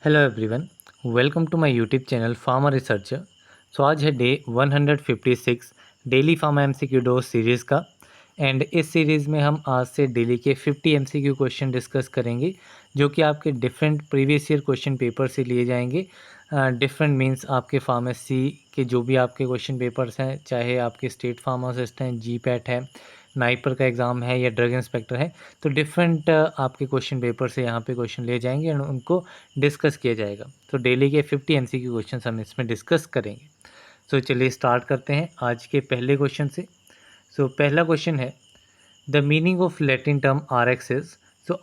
Hello everyone, welcome to my YouTube channel pharma researcher. आज है day 156 daily pharma MCQ dose series का। And इस series में हम आज से डेली के 50 एमसीक्यू क्वेश्चन डिस्कस करेंगे, जो कि आपके different previous year question paper से लिए जाएंगे। डिफरेंट मींस आपके फार्मेसी के जो भी आपके क्वेश्चन पेपर्स हैं, चाहे आपके स्टेट फार्मासिस्ट हैं, जीपैट है, नाइपर का एग्ज़ाम है या ड्रग इंस्पेक्टर है, तो डिफरेंट आपके क्वेश्चन पेपर से यहाँ पे क्वेश्चन लिए जाएंगे एंड उनको डिस्कस किया जाएगा। तो डेली के 50 एमसीक्यू क्वेश्चन हम इसमें डिस्कस करेंगे। सो चलिए स्टार्ट करते हैं आज के पहले क्वेश्चन से। पहला क्वेश्चन है, the meaning of Latin term R X is.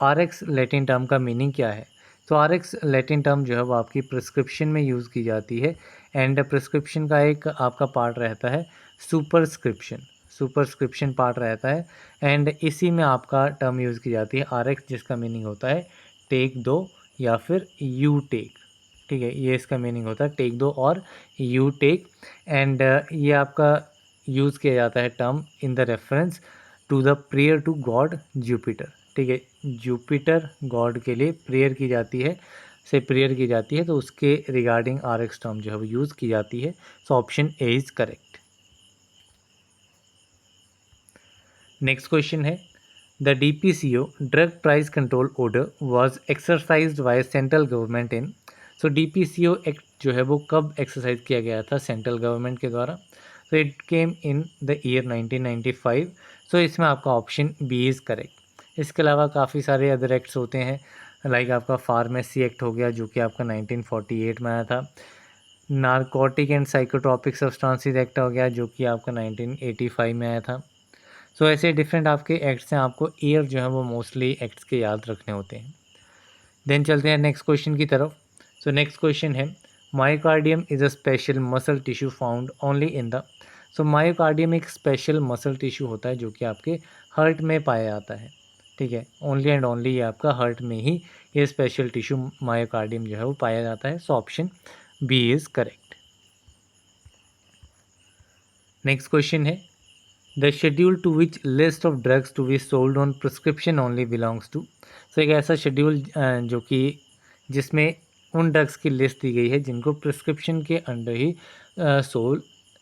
R X Latin term का मीनिंग क्या है? आर एक्स लैटिन टर्म जो है वो आपकी प्रिस्क्रिप्शन में यूज़ की जाती है। एंड प्रिस्क्रिप्शन का एक आपका पार्ट रहता है सुपरस्क्रिप्शन। सुपरस्क्रिप्शन पार्ट रहता है एंड इसी में आपका टर्म यूज़ की जाती है आर एक्स, जिसका मीनिंग होता है टेक दो या फिर यू टेक। ठीक है, ये इसका मीनिंग होता है टेक दो और यू टेक। एंड ये आपका यूज़ किया जाता है term in the reference to the prayer to god Jupiter. ठीक है, जुपिटर गॉड के लिए प्रेयर की जाती है, प्रेयर की जाती है, तो उसके रिगार्डिंग आर एक्स टर्म जो है वो यूज़ की जाती है। Option A is correct. Next question है, the DPCO drug price control order was exercised by central government in. DPCO act जो है वो कब एक्सरसाइज किया गया था सेंट्रल गवर्नमेंट के द्वारा? It came in the year 1995। इसमें आपका ऑप्शन बी इज़ करेक्ट। इसके अलावा काफ़ी सारे अदर एक्ट्स होते हैं, लाइक आपका फार्मेसी एक्ट हो गया जो कि आपका 1948 में आया था। Narcotic and psychotropic substances act हो गया जो कि आपका 1985 में आया था। ऐसे डिफरेंट आपके एक्ट्स हैं, आपको ईयर जो है वो मोस्टली एक्ट्स के याद रखने होते हैं। देन चलते हैं नेक्स्ट क्वेश्चन की तरफ। नेक्स्ट क्वेश्चन है, myocardium is a special muscle tissue found only in the. Myocardium एक स्पेशल मसल टिश्यू होता है जो कि आपके हार्ट में पाया जाता है। ठीक है, ओनली एंड ओनली ये आपका हार्ट में ही ये स्पेशल टिश्यू मायोकार्डियम जो है वो पाया जाता है। Option B is correct. Next question है, the schedule to which list of drugs to be sold on prescription only belongs to. एक ऐसा शेड्यूल जो कि जिसमें उन ड्रग्स की लिस्ट दी गई है जिनको प्रिस्क्रिप्शन के अंडर ही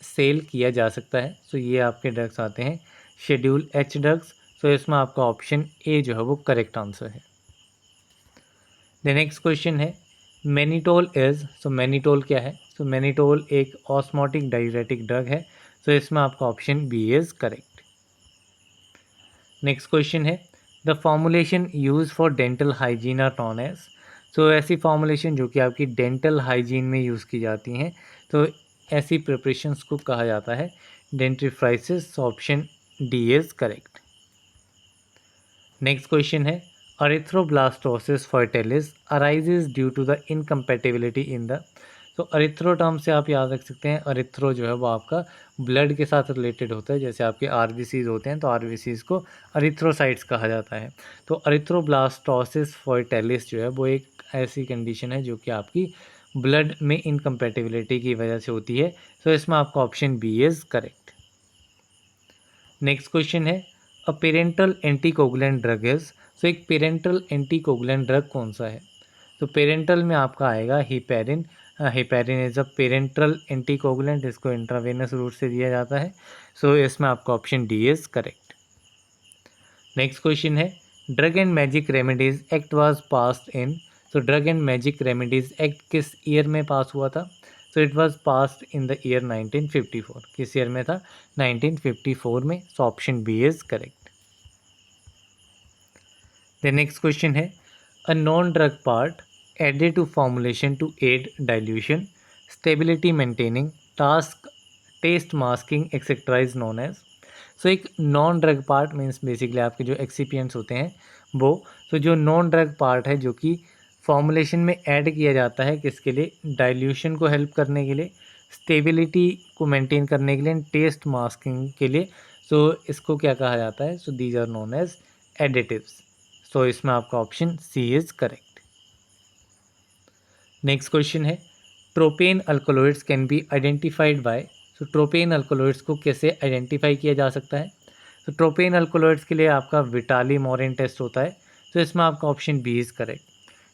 सेल किया जा सकता है। ये आपके ड्रग्स आते हैं शेड्यूल एच ड्रग्स। इसमें आपका ऑप्शन ए जो है वो करेक्ट आंसर है। द नेक्स्ट क्वेश्चन है, मैनिटोल इज़। मैनिटोल क्या है? मैनिटोल एक ऑस्मोटिक डाययूरेटिक ड्रग है। इसमें आपका option B is correct. Next question है, the formulation use for dental hygiene are known as. ऐसी फॉर्मुलेशन जो कि आपकी डेंटल हाइजीन में यूज़ की जाती हैं, तो ऐसी प्रिपरेशंस को कहा जाता है dentifrices. Option D is correct. Next question है, erythroblastosis fetalis arises due to the incompatibility in the. Erythro term से आप याद रख सकते हैं, अरिथ्रो जो है वो आपका ब्लड के साथ रिलेटेड होता है। जैसे आपके आरबीसीज होते हैं तो आरबीसीज को अरिथ्रोसाइट्स कहा जाता है। अरिथ्रोब्लास्टोसिस फर्टिलिस जो है वो एक ऐसी कंडीशन है जो कि आपकी ब्लड में इनकम्पेटिबिलिटी की वजह से होती है। इसमें आपका option B is correct. Next question है, a parenteral anticoagulant drug is. एक पेरेंटल एंटीकोगुलेंट ड्रग कौन सा है? पेरेंटल में आपका आएगा heparin. Heparin is a parenteral anticoagulant, इसको इंट्रावेनस रूट से दिया जाता है। इसमें आपका option D is correct. Next question है, drug and magic remedies act was passed in. Drug and magic remedies act किस ईयर में पास हुआ था? It was passed in the year 1954। किस ईयर में था? 1954 में। Option B is correct. The next question है, a non drug part added to formulation to aid dilution stability maintaining task test masking etcetera is known as. एक non drug part means basically आपके जो एक्सिपियंट्स होते हैं वो। जो non drug part है जो कि फॉर्मुलेशन में ऐड किया जाता है, किसके लिए? डाइल्यूशन को हेल्प करने के लिए, स्टेबिलिटी को मेंटेन करने के लिए, टेस्ट मास्किंग के लिए। इसको क्या कहा जाता है? These are known as additives. इसमें आपका option C is correct. Next question है, tropane alkaloids can be identified by. Tropane alkaloids को कैसे आइडेंटिफाई किया जा सकता है? ट्रोपेन अल्कोलॉइड्स के लिए आपका विटाली मोरिन टेस्ट होता है। इसमें आपका option B is correct.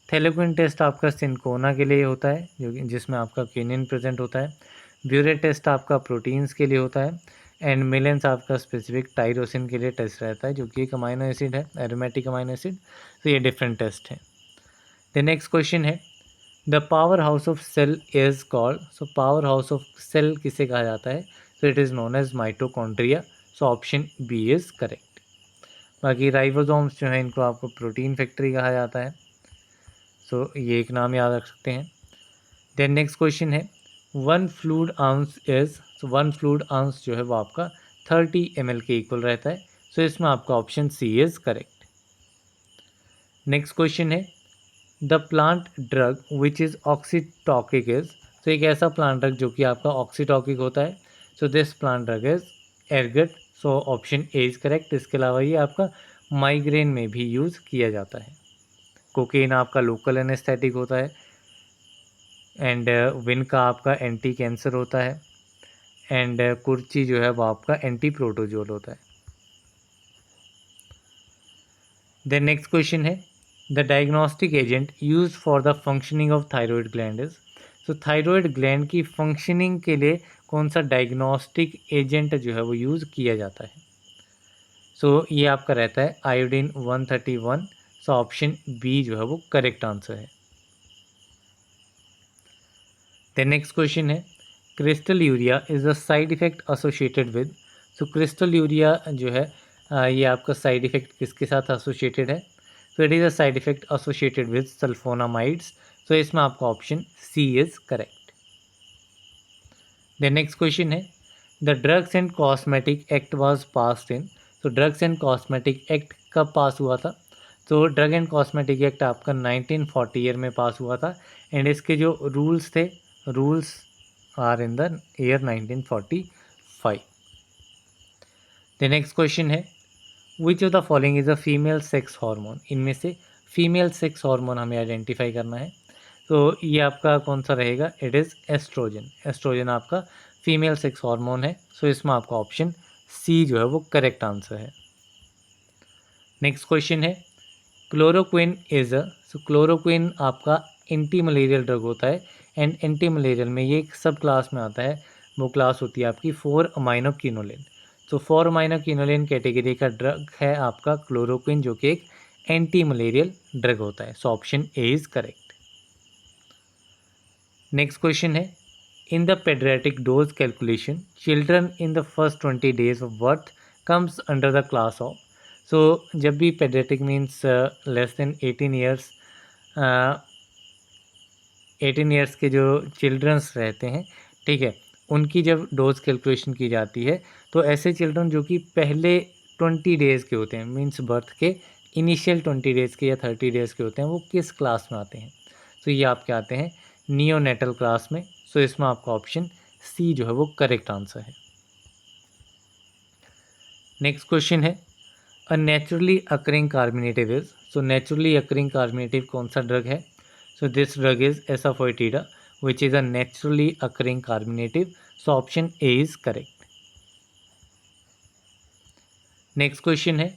Thalleioquin test आपका सिंकोना के लिए होता है, जो कि जिसमें आपका किनिन प्रेजेंट होता है। ब्यूरेट टेस्ट आपका प्रोटीन्स के लिए होता है। एंड मिलेंस आपका स्पेसिफिक टाइरोसिन के लिए टेस्ट रहता है, जो कि एक अमाइनो एसिड है, एरोमेटिक अमाइनो एसिड। तो ये डिफरेंट टेस्ट है। द नेक्स्ट क्वेश्चन है the power house of cell is called. So power house of cell किसे कहा जाता है? So it is known as mitochondria. So option B is correct. बाकी ribosomes जो है इनको आपको प्रोटीन फैक्ट्री कहा जाता है। सो ये एक नाम याद रख सकते हैं। देन नेक्स्ट क्वेश्चन है one fluid ounce is. So one fluid ounce जो है वो आपका 30 ml के इक्वल रहता है। सो इसमें आपका option C is correct. Next question है the plant drug which is oxytocic is. तो एक ऐसा प्लांट ड्रग जो कि आपका ऑक्सीटॉकिक होता है। So this plant drug is ergot. So option A is correct. इसके अलावा ये आपका माइग्रेन में भी यूज़ किया जाता है। कोकेन आपका लोकल एनेस्थेटिक होता है। एंड विन का आपका एंटी कैंसर होता है। एंड कुर्ची जो है वो आपका एंटी प्रोटोजोल होता है। देन नेक्स्ट क्वेश्चन है the diagnostic agent use for the functioning of thyroid gland is. तो थायराइड ग्लैंड की फंक्शनिंग के लिए कौन सा डायग्नोस्टिक एजेंट जो है वो यूज़ किया जाता है? सो ये आपका रहता है आयोडीन 131। सो ऑप्शन बी जो है वो करेक्ट आंसर है। देन नेक्स्ट क्वेश्चन है crystal urea is a side effect associated with. So crystal urea जो है ये आपका साइड इफेक्ट किसके साथ एसोसिएटेड है? So it is a side effect associated with sulphonamides. So इसमें आपका option C is correct. Then next question है the drugs and cosmetic act was passed in. तो ड्रग्स एंड कॉस्मेटिक एक्ट कब पास हुआ था? तो ड्रग एंड कॉस्मेटिक एक्ट आपका 1940 year में पास हुआ था। एंड इसके जो रूल्स थे, rules are in the year 1945। The next question है which of the following is a female sex hormone. इनमें से फीमेल सेक्स हार्मोन हमें आइडेंटिफाई करना है। तो ये आपका कौन सा रहेगा? It is oestrogen. एस्ट्रोजन आपका फीमेल सेक्स हार्मोन है। सो इसमें आपका ऑप्शन सी जो है वो करेक्ट आंसर है। नेक्स्ट क्वेश्चन है chloroquine is a. So chloroquine आपका एंटी मलेरियल ड्रग होता है। एंड एंटी मलेरियल में ये एक सब क्लास में आता है। वो क्लास होती है आपकी 4-अमाइनोक्विनोलिन। तो 4-अमाइनोक्विनोलिन कैटेगरी का ड्रग है आपका क्लोरोक्विन, जो कि एक एंटी मलेरियल ड्रग होता है। So option A is correct. Next question है in the paediatric dose calculation children in the first 20 days of birth comes under the class of. So जब भी paediatric means less than 18 years, 18 years के जो children's रहते हैं, ठीक है, उनकी जब डोज कैलकुलेशन की जाती है तो ऐसे चिल्ड्रन जो कि पहले 20 डेज़ के होते हैं, मीन्स बर्थ के इनिशियल 20 डेज़ के या 30 डेज़ के होते हैं, वो किस क्लास में आते हैं? तो ये आपके आते हैं नियोनेटल क्लास में। सो इसमें आपका ऑप्शन सी जो है वो करेक्ट आंसर है। नेक्स्ट क्वेश्चन है a naturally occurring carminative is. So naturally occurring carminative कौन सा ड्रग है? So this drug is asafoetida which is a naturally occurring carminative. So option A is correct. Next question है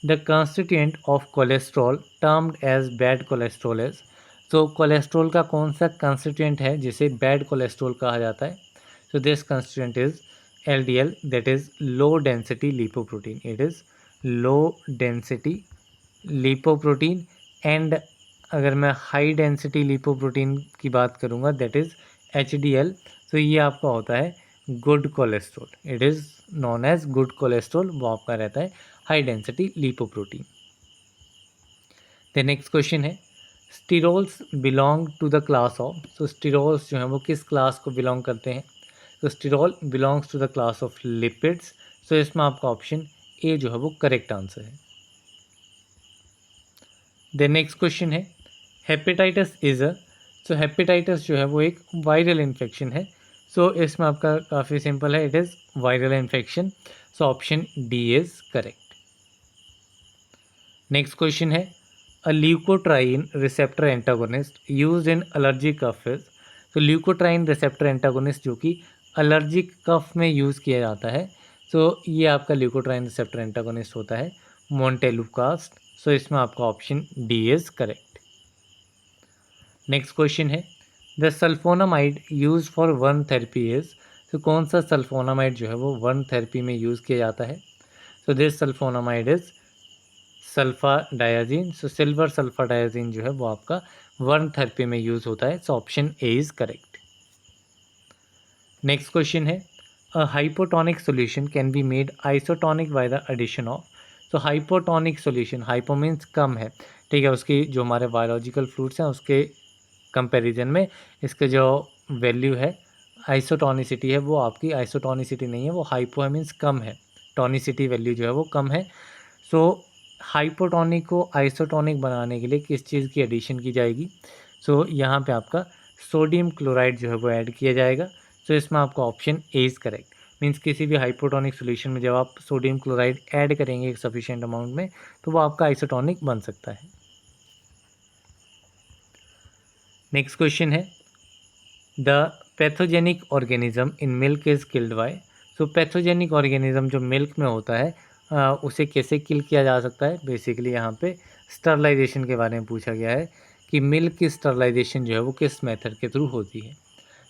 the constituent of cholesterol termed as bad cholesterol is. तो cholesterol का कौन सा constituent है जिसे बैड कोलेस्ट्रॉल कहा जाता है? So this constituent is LDL, that is low density lipoprotein. It is low density lipoprotein. And अगर मैं हाई डेंसिटी लिपोप्रोटीन की बात करूँगा दैट इज़ HDL। तो ये आपका होता है good cholesterol. It is known as good cholesterol, वो आपका रहता है high density lipoprotein. The next question है sterols belong to the class of. So sterols जो हैं वो किस क्लास को बिलोंग करते हैं? तो sterol belongs to the class of lipids. So इसमें आपका ऑप्शन ए जो है वो करेक्ट आंसर है। द नेक्स्ट क्वेश्चन है hepatitis is a. So hepatitis जो है वो एक वायरल इन्फेक्शन है। सो इसमें आपका काफ़ी सिंपल है, it is viral infection. So option D is correct. Next question है a leukotriene receptor antagonist used in allergic cough is. तो ल्यूकोट्राइन रिसेप्टर एंटागोनिस्ट जो कि एलर्जिक कफ में यूज़ किया जाता है, तो ये आपका ल्यूकोट्राइन रिसेप्टर एंटागोनिस्ट होता है मोन्टेलुकास्ट। सो इसमें आपका option D is correct. Next question है the sulphonamide use for burn therapy is, तो कौन सा सल्फोनामाइड जो है वो वर्म थेरेपी में यूज़ किया जाता है? So this sulphonamide is sulphadiazine. So silver sulphadiazine जो है वो आपका वर्म थेरेपी में यूज़ होता है। So option A is correct. Next question है a hypotonic solution can be made isotonic by the addition of. तो hypotonic solution, hypo means कम है, ठीक है, उसकी जो हमारे बायोलॉजिकल फ्रूट्स हैं उसके कंपैरिजन में इसके जो वैल्यू है आइसोटोनिसिटी है वो आपकी आइसोटोनिसिटी नहीं है, वो हाइपो है मीन्स कम है, टोनिसिटी वैल्यू जो है वो कम है। सो हाइपोटोनिक को आइसोटोनिक बनाने के लिए किस चीज़ की एडिशन की जाएगी? सो यहाँ पे आपका सोडियम क्लोराइड जो है वो ऐड किया जाएगा। सो इसमें आपका option A is correct. Means किसी भी हाइपोटोनिक सॉल्यूशन में जब आप सोडियम क्लोराइड ऐड करेंगे एक सफिशिएंट अमाउंट में तो वो आपका आइसोटोनिक बन सकता है। नेक्स्ट क्वेश्चन है the pathogenic organism in milk is killed by. So pathogenic organism जो मिल्क में होता है उसे कैसे किल किया जा सकता है? बेसिकली यहाँ पे स्टरलाइजेशन के बारे में पूछा गया है कि मिल्क की स्टरलाइजेशन जो है वो किस मेथड के थ्रू होती है।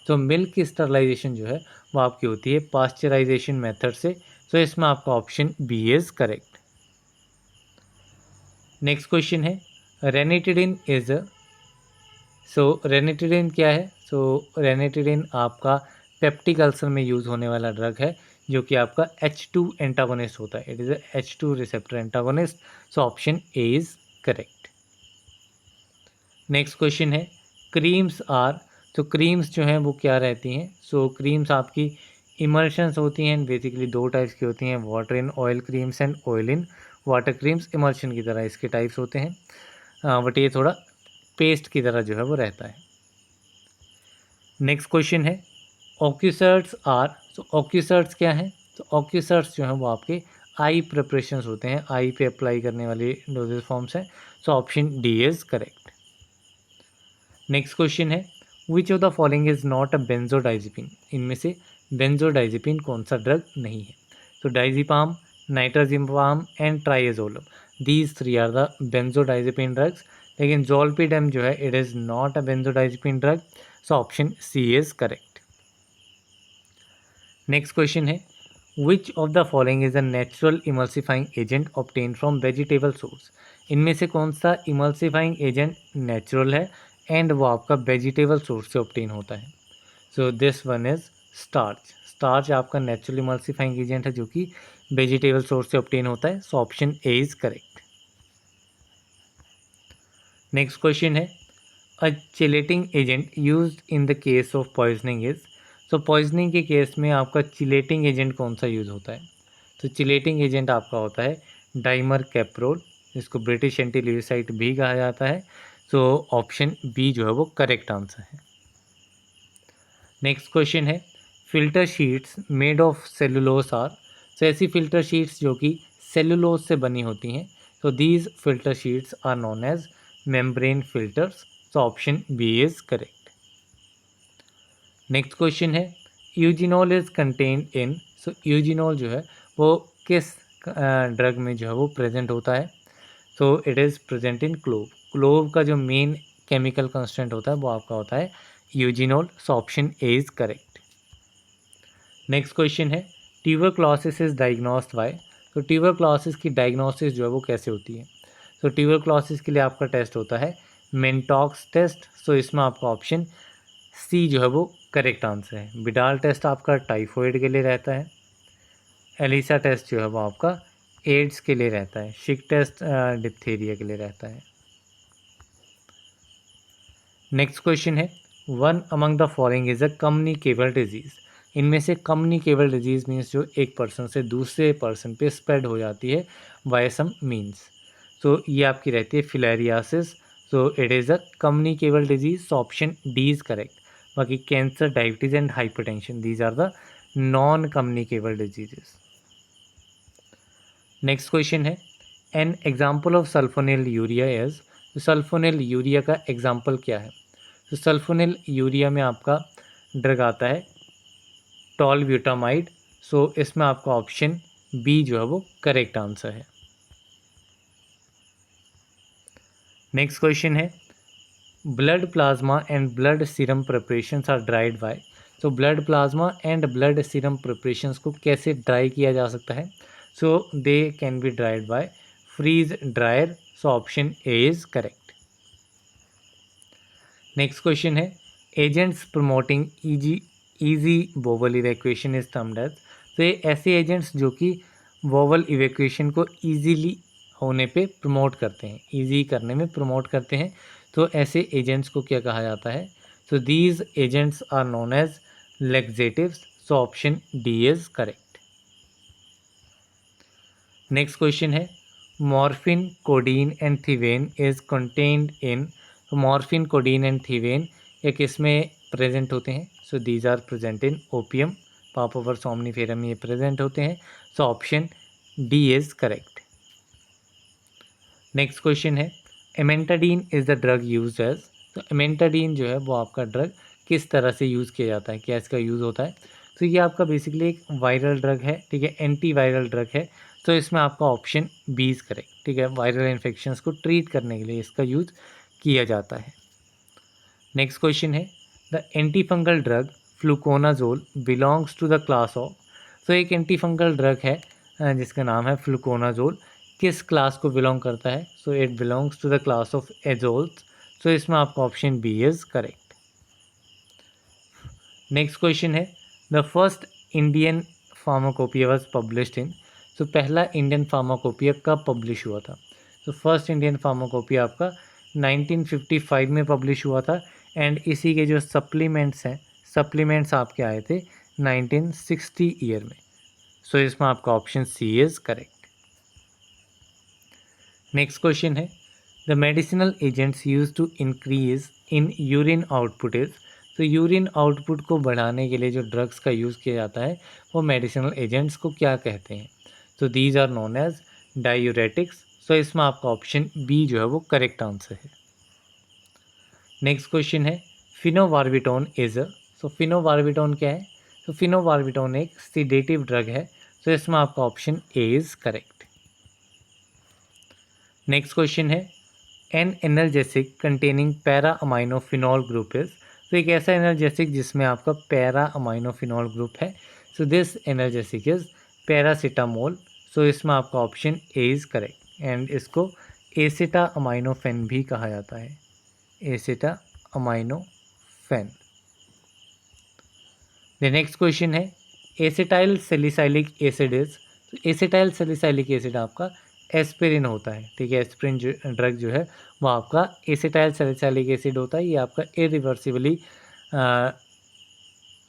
तो मिल्क की स्टरलाइजेशन जो है वो आपकी होती है पास्चराइजेशन मेथड से। तो इसमें आपका option B is correct. Next question है रेनिटिडिन इज़, सो रेनिटिडिन क्या है? सो रेनिटिडिन आपका पेप्टिक अल्सर में यूज़ होने वाला ड्रग है जो कि आपका H2 एंटागोनिस्ट होता है। It is H2 receptor antagonist. So option A is correct. Next question है क्रीम्स आर, तो क्रीम्स जो हैं वो क्या रहती हैं? सो क्रीम्स आपकी इमल्शंस होती हैं, बेसिकली दो टाइप्स की होती हैं, water in oil creams and oil in water creams. Emulsion की तरह इसके टाइप्स होते हैं, बट ये थोड़ा पेस्ट की तरह जो है वो रहता है। नेक्स्ट क्वेश्चन है ऑक्यूसर्ट्स आर, तो ऑक्यूसर्ट्स क्या हैं? तो ऑक्यूसर्ट्स जो हैं वो आपके आई प्रिपरेशंस होते हैं, आई पे अप्लाई करने वाले डोजेज फॉर्म्स हैं। So option D is correct. Next question है which of the following is not a benzodiazepine. इनमें से बेंजोडाइजिपिन कौन सा ड्रग नहीं है? तो diazepam, nitrazepam and triazolam, these three are the benzodiazepine drugs. लेकिन जोलपीडम जो है it is not a benzodiazepine drug. So option C is correct. Next question है which of the following is a natural emulsifying agent obtain from vegetable source. इनमें से कौन सा emulsifying agent natural है and वो आपका वेजिटेबल सोर्स से obtain होता है? So this one is starch. Starch आपका नेचुरल इमल्सिफाइंग एजेंट है जो कि वेजिटेबल सोर्स से ऑब्टेन होता है। So option A is correct. Next question है a chelating agent used in the case of poisoning is. तो पॉइजनिंग के केस में आपका चिलेटिंग एजेंट कौन सा यूज़ होता है? तो चिलेटिंग एजेंट आपका होता है डाइमर कैप्रोल, जिसको ब्रिटिश एंटील्यूसाइड भी कहा जाता है। सो ऑप्शन बी जो है वो करेक्ट आंसर है। नेक्स्ट क्वेश्चन है filter sheets made of cellulose are. तो ऐसी फिल्टर शीट्स जो कि सेलुलोस से बनी होती हैं, तो these filter sheets are known as membrane filters. So option B is correct. Next question है eugenol is contained in. So eugenol जो है वो किस ड्रग में जो है वो प्रेजेंट होता है? तो it is present in clove. Clove का जो मेन केमिकल कंस्टेंट होता है वो आपका होता है eugenol. So option A is correct. Next question है ट्यूबरक्लोसिस इज डायग्नोस्ड बाय। तो ट्यूबरक्लोसिस की डायग्नोसिस जो है वो कैसे होती है? तो ट्यूबरक्लोसिस के लिए आपका टेस्ट होता है मेंटॉक्स टेस्ट। सो इसमें आपका ऑप्शन सी जो है वो करेक्ट आंसर है। बिडाल टेस्ट आपका टाइफॉइड के लिए रहता है। एलिसा टेस्ट जो है वो आपका एड्स के लिए रहता है। शिक टेस्ट डिप्थीरिया के लिए रहता है। नेक्स्ट क्वेश्चन है one among the following is a communicable disease. इनमें से कम्युनिकेबल डिजीज़ मीन्स जो एक पर्सन से दूसरे पर्सन पे स्प्रेड हो जाती है बाय सम मीन्स। तो ये आपकी रहती है filariasis. So it is a communicable disease. So option D is correct. बाकी cancer, diabetes and hypertension these are the non communicable diseases. Next question है an example of sulphonylurea is. Sulphonylurea का example क्या है? तो sulphonyl urea में आपका drug आता है टॉलब्यूटामाइड। सो इसमें आपका ऑप्शन बी जो है वो करेक्ट आंसर है। नेक्स्ट क्वेश्चन है blood plasma and blood serum preparations are dried by. तो blood plasma and blood serum preparations को कैसे ड्राई किया जा सकता है? So they can be dried by freeze dryer. So option A is correct. Next question है agents promoting easy bowel evacuation is termed as. तो ये ऐसे एजेंट्स जो कि वोवल इवैक्यूएशन को ईजीली होने पे प्रमोट करते हैं, ईजी करने में प्रमोट करते हैं, तो ऐसे एजेंट्स को क्या कहा जाता है? So these agents are known as laxatives. So option D is correct. Next question है morphine codeine and thebaine is contained in. Morphine codeine and thebaine ये किस में प्रेजेंट होते हैं? So these are present in opium, Papaver somniferum ये present होते हैं। So option D is correct. Next question है amantadine is the drug use as. तो एमेंटाडीन जो है वो आपका ड्रग किस तरह से यूज़ किया जाता है, क्या इसका यूज़ होता है? तो ये आपका बेसिकली एक वायरल ड्रग है, ठीक है, एंटी वायरल ड्रग है। तो इसमें आपका ऑप्शन बी इज करेक्ट, ठीक है, वायरल इन्फेक्शंस को ट्रीट करने के लिए इसका यूज किया जाता है। नेक्स्ट क्वेश्चन है the antifungal drug fluconazole belongs to the class of. तो एक एंटी फंगल ड्रग है जिसका नाम है फ्लूकोनाजोल, किस क्लास को बिलोंग करता है? So it belongs to the class of azoles. So इसमें आपका option B is correct. Next question है the first Indian pharmacopoeia was published in. तो पहला इंडियन फार्माकोपिया कब पब्लिश हुआ था? तो फर्स्ट इंडियन फार्माकोपिया आपका 1955 में पब्लिश हुआ था एंड इसी के जो सप्लीमेंट्स हैं, सप्लीमेंट्स आपके आए थे 1960 ईयर में। सो इसमें आपका option C is correct. Next question है the medicinal agents use to increase in urine output is. तो यूरिन आउटपुट को बढ़ाने के लिए जो ड्रग्स का यूज़ किया जाता है वो मेडिसिनल एजेंट्स को क्या कहते हैं? तो these are known as diuretics. So इसमें आपका ऑप्शन बी जो है वो करेक्ट आंसर है। नेक्स्ट क्वेश्चन है फिनोवार्बिटोन इज अ। सो फिनोवार्बिटोन क्या है? तो फिनोवार्बिटोन एक सीडेटिव ड्रग है। सो इसमें आपका option A is correct. Next question है an analgesic containing para aminophenol group is. तो एक ऐसा एनर्जेसिक जिसमें आपका पैरा अमाइनोफिनॉल ग्रुप है। So this analgesic is paracetamol. So इसमें आपका option A is correct and इसको एसिटा अमाइनोफेन भी कहा जाता है, acetaminophen. The next question है एसिटाइल सैलिसाइलिक एसिड इज। तो एसिटाइल सैलिसाइलिक एसिड आपका एस्पिरिन होता है, ठीक है, एस्पिरिन जो ड्रग जो है वो आपका एसिटाइल सैलिसाइलिक एसिड होता है। ये आपका इरिवर्सिबली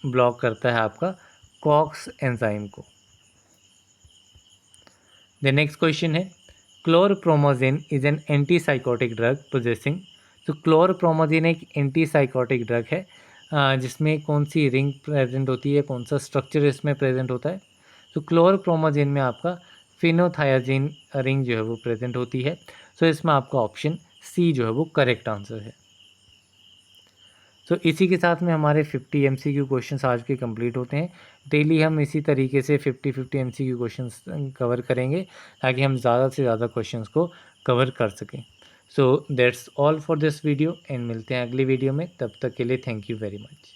ब्लॉक करता है आपका कॉक्स एंजाइम को। द नेक्स्ट क्वेश्चन है chlorpromazine is an antipsychotic drug possessing. तो क्लोरप्रोमाजिन एक एंटीसाइकोटिक ड्रग है जिसमें कौन सी रिंग प्रेजेंट होती है, कौन सा स्ट्रक्चर इसमें प्रेजेंट होता है? तो क्लोरप्रोमाजिन में आपका फिनोथायाजिन रिंग जो है वो प्रेजेंट होती है। सो इसमें आपका ऑप्शन सी जो है वो करेक्ट आंसर है। तो इसी के साथ में हमारे 50 MCQ क्वेश्चंस आज के कंप्लीट होते हैं। डेली हम इसी तरीके से 50 MCQ क्वेश्चंस कवर करेंगे ताकि हम ज़्यादा से ज़्यादा क्वेश्चंस को कवर कर सकें। So that's all for this video and मिलते हैं अगली वीडियो में। तब तक के लिए थैंक यू वेरी मच।